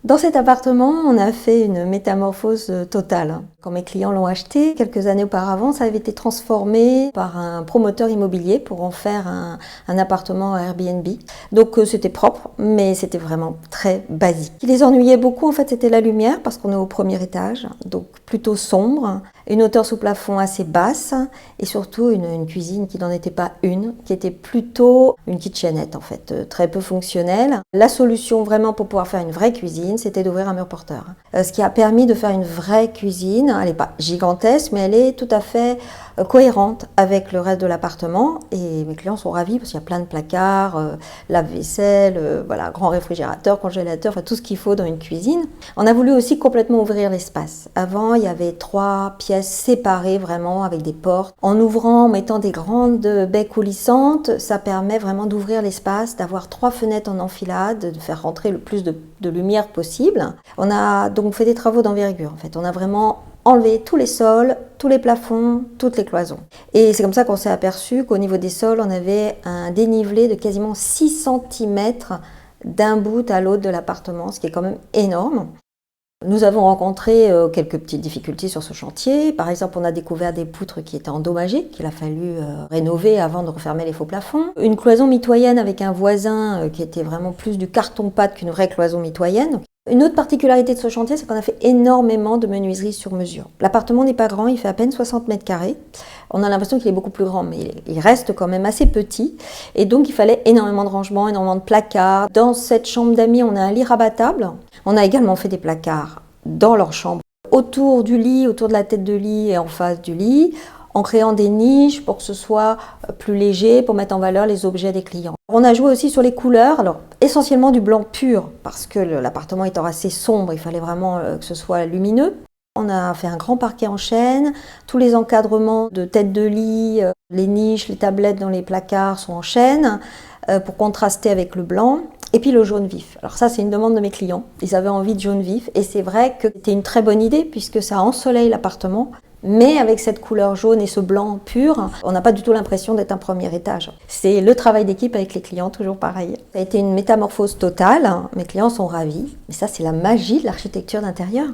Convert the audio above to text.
Dans cet appartement, on a fait une métamorphose totale. Quand mes clients l'ont acheté, quelques années auparavant, ça avait été transformé par un promoteur immobilier pour en faire un appartement Airbnb. Donc c'était propre, mais c'était vraiment très basique. Ce qui les ennuyait beaucoup, en fait, c'était la lumière, parce qu'on est au premier étage, donc plutôt sombre, une hauteur sous plafond assez basse, et surtout une cuisine qui n'en était pas une, qui était plutôt une kitchenette, en fait, très peu fonctionnelle. La solution vraiment pour pouvoir faire une vraie cuisine, c'était d'ouvrir un mur porteur. Ce qui a permis de faire une vraie cuisine. Elle n'est pas gigantesque, mais elle est tout à fait cohérente avec le reste de l'appartement. Et mes clients sont ravis parce qu'il y a plein de placards, lave-vaisselle, voilà, grand réfrigérateur, congélateur, enfin tout ce qu'il faut dans une cuisine. On a voulu aussi complètement ouvrir l'espace. Avant, il y avait 3 pièces séparées vraiment avec des portes. En ouvrant, en mettant des grandes baies coulissantes, ça permet vraiment d'ouvrir l'espace, d'avoir 3 fenêtres en enfilade, de faire rentrer le plus de lumière possible. On a donc fait des travaux d'envergure en fait. On a vraiment enlevé tous les sols, tous les plafonds, toutes les cloisons. Et c'est comme ça qu'on s'est aperçu qu'au niveau des sols, on avait un dénivelé de quasiment 6 cm d'un bout à l'autre de l'appartement, ce qui est quand même énorme. Nous avons rencontré quelques petites difficultés sur ce chantier. Par exemple, on a découvert des poutres qui étaient endommagées, qu'il a fallu rénover avant de refermer les faux plafonds. Une cloison mitoyenne avec un voisin qui était vraiment plus du carton-pâte qu'une vraie cloison mitoyenne. Une autre particularité de ce chantier, c'est qu'on a fait énormément de menuiserie sur mesure. L'appartement n'est pas grand, il fait à peine 60 mètres carrés. On a l'impression qu'il est beaucoup plus grand, mais il reste quand même assez petit. Et donc, il fallait énormément de rangements, énormément de placards. Dans cette chambre d'amis, on a un lit rabattable. On a également fait des placards dans leur chambre, autour du lit, autour de la tête de lit et en face du lit, en créant des niches pour que ce soit plus léger, pour mettre en valeur les objets des clients. On a joué aussi sur les couleurs, alors essentiellement du blanc pur, parce que l'appartement étant assez sombre, il fallait vraiment que ce soit lumineux. On a fait un grand parquet en chêne, tous les encadrements de tête de lit, les niches, les tablettes dans les placards sont en chêne, pour contraster avec le blanc. Et puis le jaune vif. Alors ça, c'est une demande de mes clients. Ils avaient envie de jaune vif et c'est vrai que c'était une très bonne idée puisque ça ensoleille l'appartement. Mais avec cette couleur jaune et ce blanc pur, on n'a pas du tout l'impression d'être un premier étage. C'est le travail d'équipe avec les clients, toujours pareil. Ça a été une métamorphose totale. Mes clients sont ravis. Mais ça, c'est la magie de l'architecture d'intérieur.